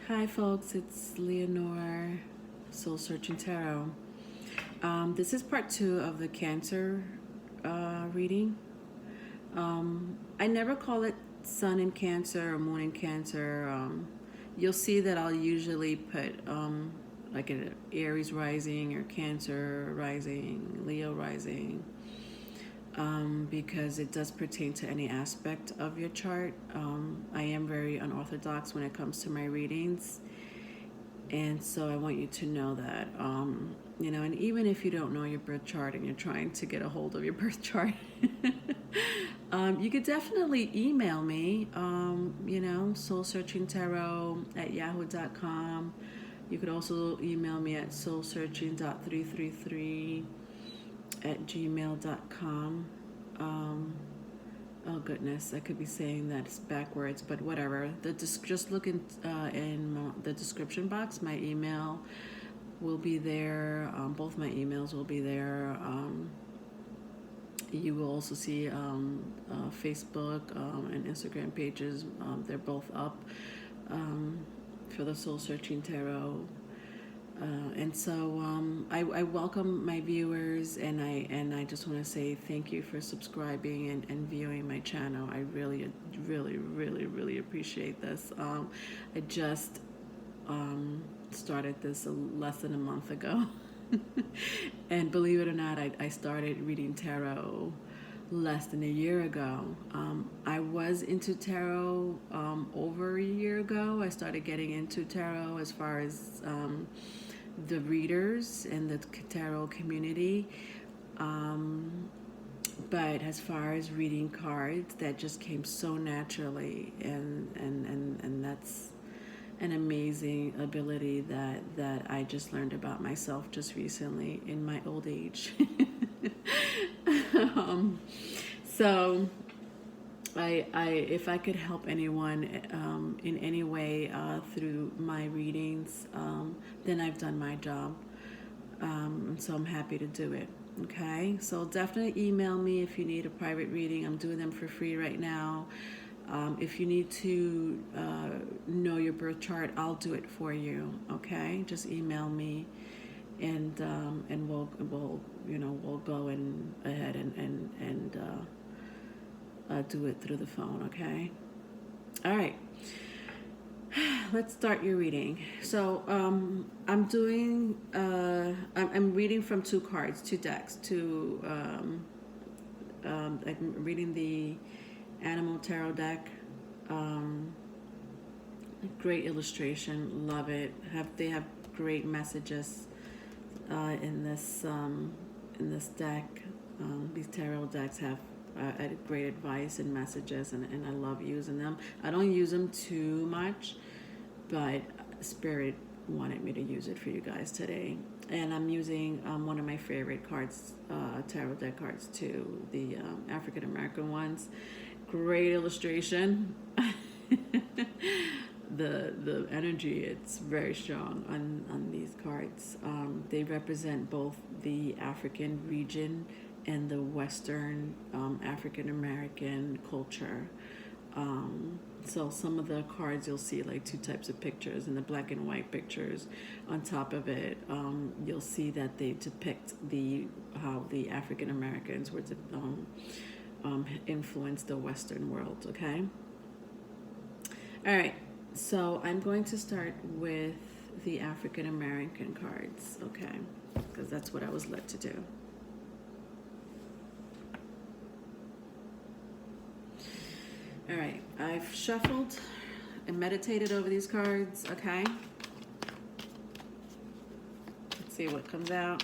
Hi folks, it's Leonore, Soul Searching Tarot. This is part 2 of the Cancer reading. I never call it Sun in Cancer or Moon in Cancer. You'll see that I'll usually put like an Aries rising or Cancer rising, Leo rising, because it does pertain to any aspect of your chart. I am very unorthodox when it comes to my readings, and so I want you to know that, and even if you don't know your birth chart and you're trying to get a hold of your birth chart, you could definitely email me, soulsearchingtarot@yahoo.com. You could also email me at soulsearching.333@gmail.com. Oh goodness, I could be saying that it's backwards, but whatever. Just look in the description box. My email will be there. Both my emails will be there. You will also see Facebook and Instagram pages. They're both up for the Soul Searching Tarot. And so I welcome my viewers, and I just want to say thank you for subscribing and viewing my channel. I really, really, really, really appreciate this. I just started this less than a month ago. And believe it or not, I started reading tarot less than a year ago. I was into tarot over a year ago. I started getting into tarot as far as the readers and the tarot community. But as far as reading cards, that just came so naturally, and that's an amazing ability that I just learned about myself just recently in my old age. So if I could help anyone in any way through my readings, then I've done my job. So I'm happy to do it. Okay, so definitely email me if you need a private reading. I'm doing them for free right now. If you need to know your birth chart, I'll do it for you. Okay, just email me, and we'll go ahead and do it through the phone. Okay. All right. Let's start your reading. So I'm doing. I'm reading from two cards, two decks. I'm reading the Animal Tarot deck. Great illustration, love it. They have great messages in this deck. These tarot decks have great advice and messages, and I love using them. I don't use them too much, but Spirit wanted me to use it for you guys today. And I'm using one of my favorite cards, tarot deck cards too, the African American ones. Great illustration. The energy, it's very strong on these cards. They represent both the African region and the Western African American culture. So some of the cards you'll see like two types of pictures, and the black and white pictures on top of it, you'll see that they depict how the African Americans were influenced the Western world. Okay. All right. So I'm going to start with the African American cards. Okay, because that's what I was led to do. All right, I've shuffled and meditated over these cards, okay? Let's see what comes out.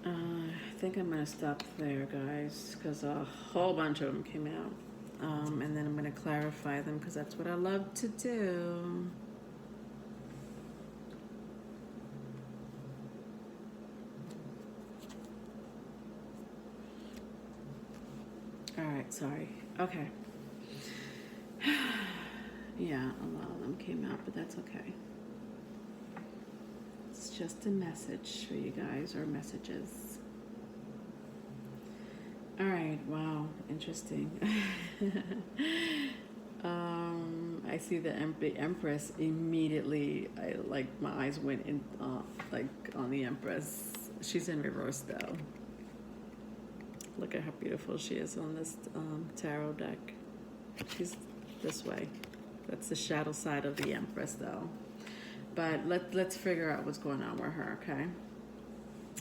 I think I'm going to stop there, guys, because a whole bunch of them came out. And then I'm going to clarify them because that's what I love to do. All right, sorry. Okay. Yeah, a lot of them came out, but that's okay. It's just a message for you guys, or messages. All right, wow, interesting. I see the Empress immediately. My eyes went in, like on the Empress. She's in reverse though. Look at how beautiful she is on this tarot deck. She's this way. That's the shadow side of the Empress though. But let's figure out what's going on with her, okay?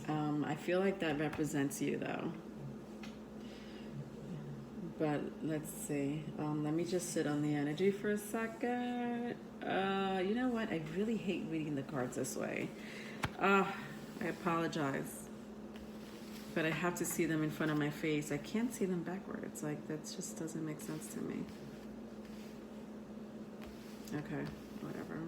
I feel like that represents you though. But let's see. Let me just sit on the energy for a second. You know what? I really hate reading the cards this way. I apologize. But I have to see them in front of my face. I can't see them backwards. Like, that just doesn't make sense to me. Okay, whatever.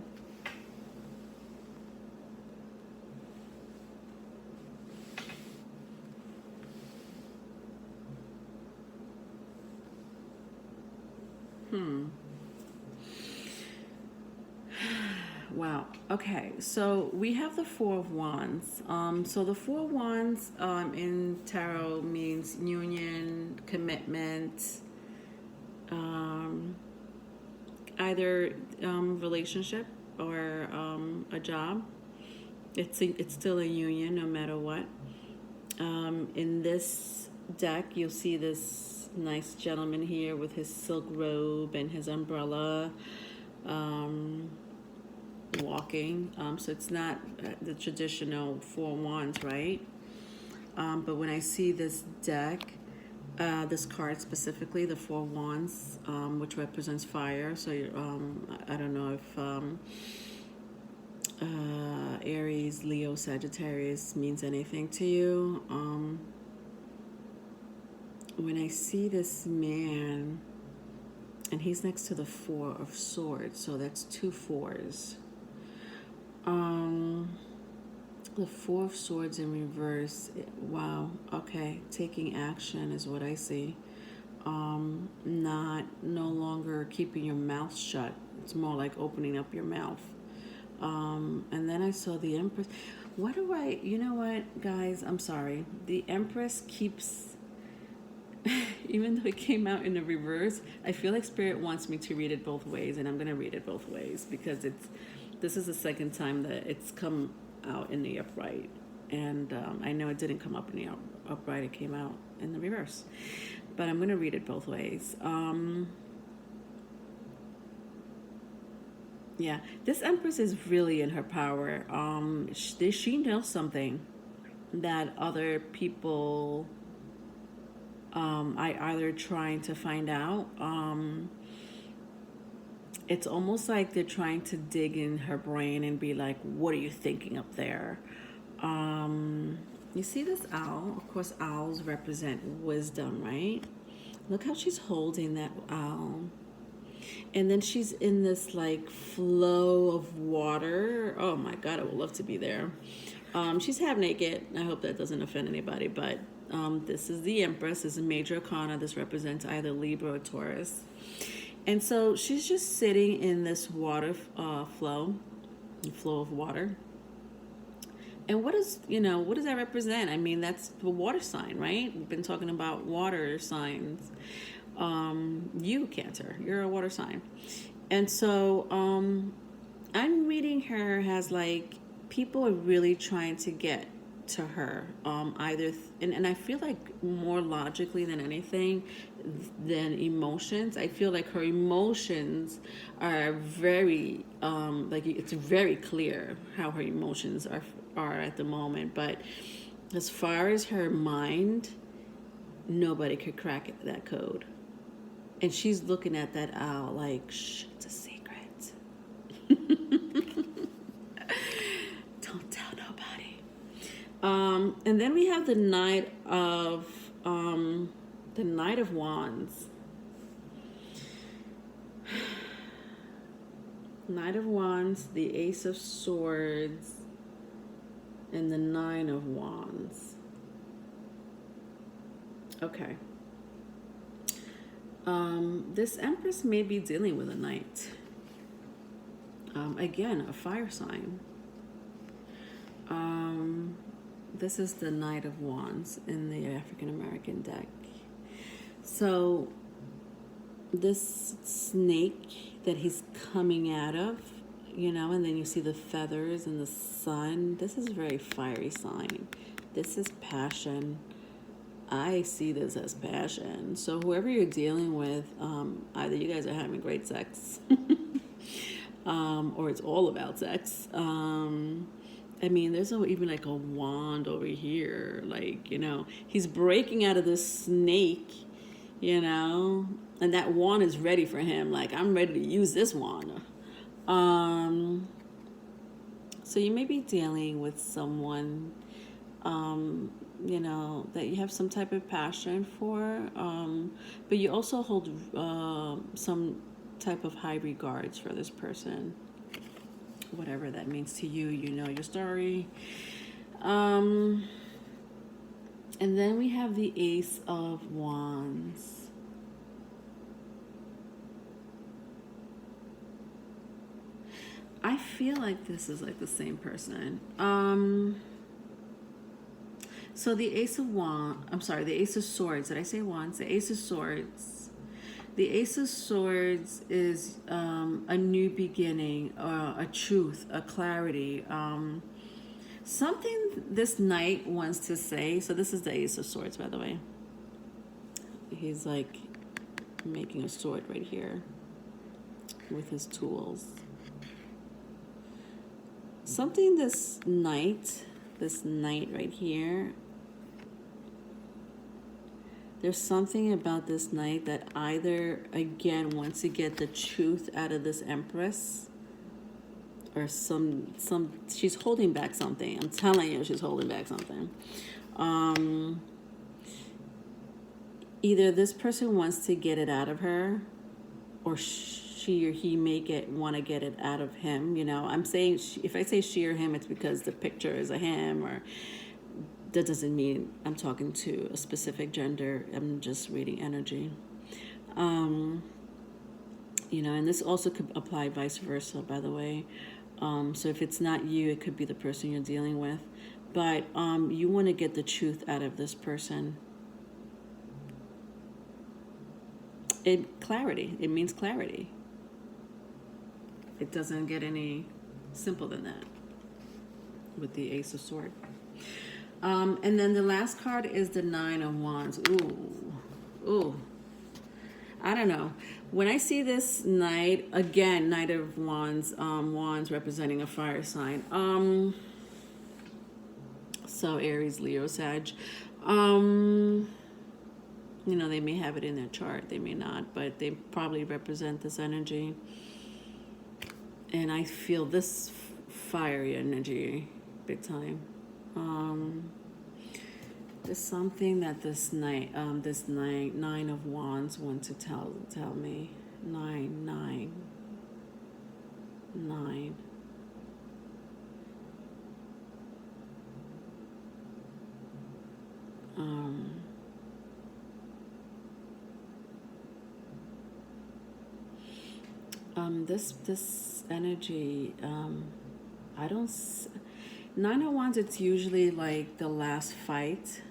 Wow. Okay. So we have the Four of Wands. So the Four of Wands in tarot means union, commitment, either relationship or a job. It's still a union no matter what. In this deck, you'll see this nice gentleman here with his silk robe and his umbrella. Walking, so it's not the traditional Four Wands, right? But when I see this deck, this card specifically, the Four Wands, which represents fire, so I don't know if Aries, Leo, Sagittarius means anything to you. When I see this man, and he's next to the Four of Swords, so that's two fours. The Four of Swords in reverse. Wow. Okay. Taking action is what I see. No longer keeping your mouth shut. It's more like opening up your mouth. And then I saw the Empress. You know what, guys? I'm sorry. The Empress keeps, even though it came out in the reverse, I feel like Spirit wants me to read it both ways, and I'm going to read it both ways because this is the second time that it's come out in the upright. And I know it didn't come up in the upright, it came out in the reverse. But I'm going to read it both ways. Yeah, this Empress is really in her power. She knows something that other people are either trying to find out. It's almost like they're trying to dig in her brain and be like, what are you thinking up there? You see this owl? Of course, owls represent wisdom, right? Look how she's holding that owl. And then she's in this like flow of water. Oh my God, I would love to be there. She's half naked. I hope that doesn't offend anybody, but this is the Empress. This is a major arcana. This represents either Libra or Taurus. And so she's just sitting in this water flow of water. And what does that represent? I mean, that's the water sign, right? We've been talking about water signs. You, Cancer, you're a water sign. And so I'm reading her as like people are really trying to get to her, and I feel like more logically than anything than emotions. I feel like her emotions are very like it's very clear how her emotions are at the moment, but as far as her mind, nobody could crack that code. And she's looking at that owl like, shh, it's a secret. Don't tell nobody. And then we have the Knight of Wands. Knight of Wands, the Ace of Swords, and the Nine of Wands. Okay. This Empress may be dealing with a knight. Again, a fire sign. This is the Knight of Wands in the African American deck. So this snake that he's coming out of, and then you see the feathers and the sun. This is a very fiery sign. This is passion. I see this as passion. So whoever you're dealing with, either you guys are having great sex, or it's all about sex. There's even like a wand over here. He's breaking out of this snake, and that wand is ready for him. Like, I'm ready to use this wand. So you may be dealing with someone, that you have some type of passion for, but you also hold some type of high regards for this person. Whatever that means to you, your story. And then we have the Ace of Wands. I feel like this is like the same person. So the Ace of the Ace of Swords. Did I say Wands? The Ace of Swords. The Ace of Swords is a new beginning, a truth, a clarity, something this knight wants to say. So this is the Ace of Swords, by the way. He's like making a sword right here with his tools. Something this knight right here, there's something about this knight that either, again, wants to get the truth out of this Empress, or she's holding back something. I'm telling you, she's holding back something. Either this person wants to get it out of her, or she or he may want to get it out of him. I'm saying, if I say she or him, it's because the picture is a him, or that doesn't mean I'm talking to a specific gender. I'm just reading energy. And this also could apply vice versa, by the way. So if it's not you, it could be the person you're dealing with. But you want to get the truth out of this person. Clarity. It means clarity. It doesn't get any simple than that with the Ace of Swords. And then the last card is the Nine of Wands. Ooh. I don't know. When I see this knight, again, Knight of Wands, wands representing a fire sign. So Aries, Leo, Sag. They may have it in their chart. They may not, but they probably represent this energy. And I feel this fiery energy big time. There's something that this Nine of Wands wants to tell me. Nine. This energy, I don't. Nine of Wands, it's usually like the last fight,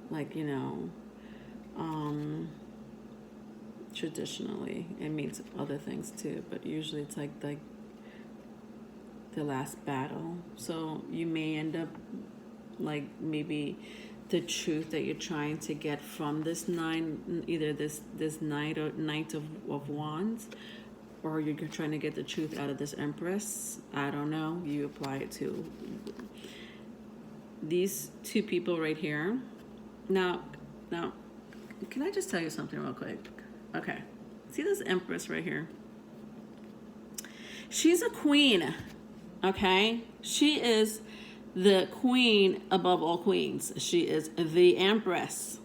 like, traditionally. It means other things too, but usually it's like the last battle. So you may end up like maybe the truth that you're trying to get from this nine, either this Knight of Wands, or you're trying to get the truth out of this Empress. I don't know. You apply it to these two people right here. Now, can I just tell you something real quick? Okay. See this Empress right here? She's a queen, okay? She is the queen above all queens. She is the Empress.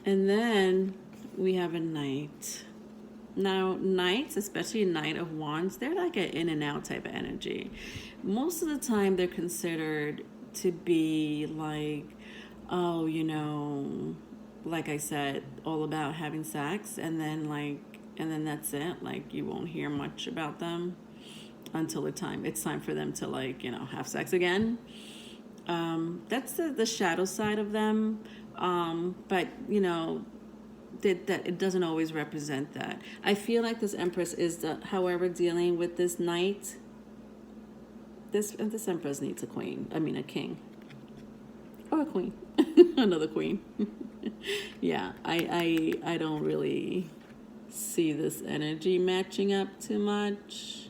And then we have a knight. Now, knights, especially Knight of Wands, they're like an in and out type of energy. Most of the time, they're considered to be like, like I said, all about having sex, and then that's it. Like, you won't hear much about them until it's time for them to, like, have sex again. That's the shadow side of them. But that it doesn't always represent that. I feel like this Empress is, however, dealing with this Knight. This Empress needs a queen. I mean, a king or a queen, another queen. Yeah, I don't really see this energy matching up too much.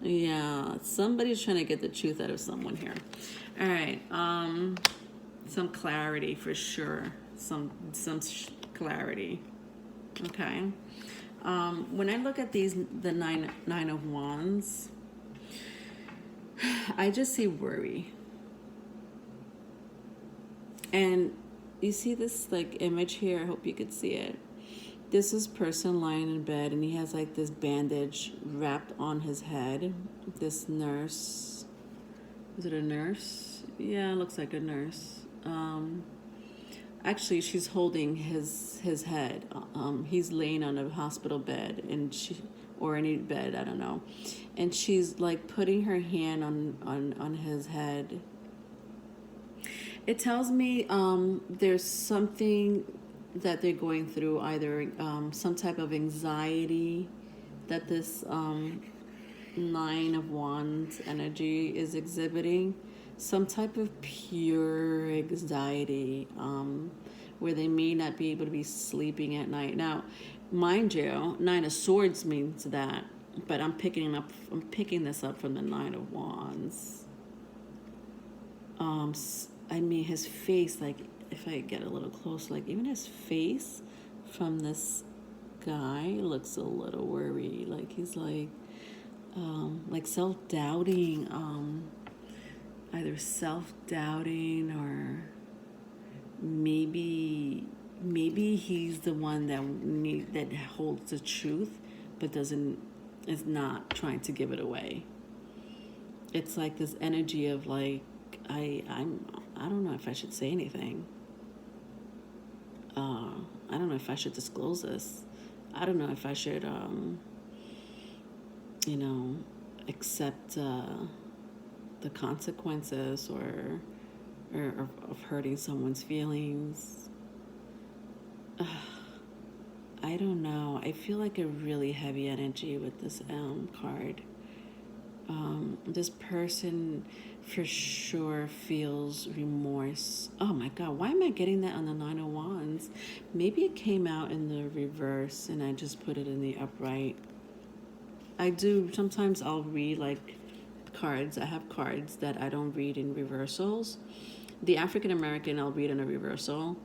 Yeah, somebody's trying to get the truth out of someone here. All right, some clarity for sure. Some clarity. Okay. When I look at the nine of wands, I just see worry. And you see this like image here. I hope you could see it. This is person lying in bed, and he has like this bandage wrapped on his head. This nurse, is it a nurse? Yeah, it looks like a nurse. Actually, she's holding his head. He's laying on a hospital bed, or any bed, I don't know, and she's like putting her hand on his head. It tells me there's something that they're going through, either some type of anxiety that this Nine of Wands energy is exhibiting, some type of pure anxiety, where they may not be able to be sleeping at night. Now, mind you, Nine of Swords means that, but I'm picking this up from the Nine of Wands. I mean, his face, like, if I get a little close, like, even his face from this guy looks a little worried. Like, he's like self-doubting, either self-doubting, or maybe he's the one that holds the truth, but is not trying to give it away. It's like this energy of like, I don't know if I should say anything. I don't know if I should disclose this. I don't know if I should, accept the consequences or of hurting someone's feelings. I don't know. I feel like a really heavy energy with this card. This person for sure feels remorse. Oh my God, why am I getting that on the Nine of Wands? Maybe it came out in the reverse and I just put it in the upright. I do, sometimes I'll read like cards. I have cards that I don't read in reversals. The African American I'll read in a reversal,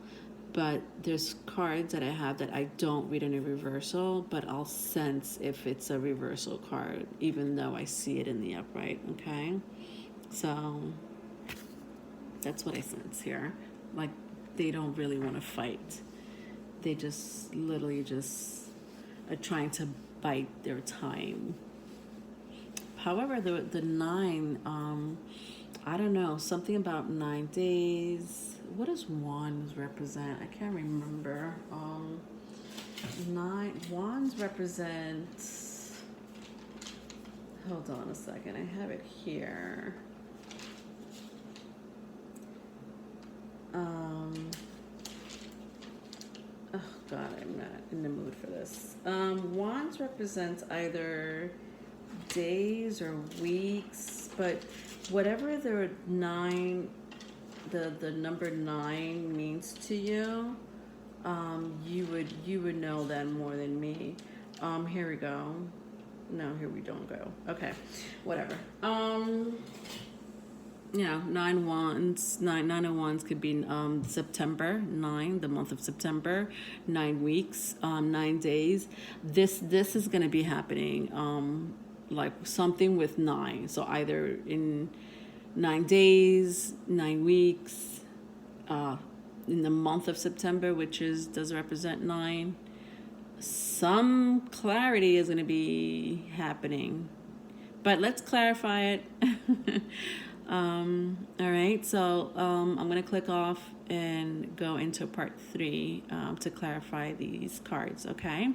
but there's cards that I have that I don't read in a reversal, but I'll sense if it's a reversal card, even though I see it in the upright, okay? So that's what I sense here. Like, they don't really want to fight. They just literally just are trying to bite their time. However, the nine, I don't know, something about 9 days. What does wands represent? I can't remember. Wands represent, hold on a second, I have it here. Oh God, I'm not in the mood for this. Wands represents either days or weeks, but whatever the number 9 means to you, you would know that more than me. Here we go. No, here we don't go. Okay, whatever. Nine of Wands could be September 9, the month of September, 9 weeks, 9 days. This is going to be happening, like something with 9. So either in 9 days, 9 weeks, in the month of September, which does represent 9. Some clarity is going to be happening, but let's clarify it. All right, so I'm going to click off and go into part 3 to clarify these cards, okay?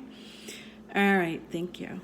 All right, thank you.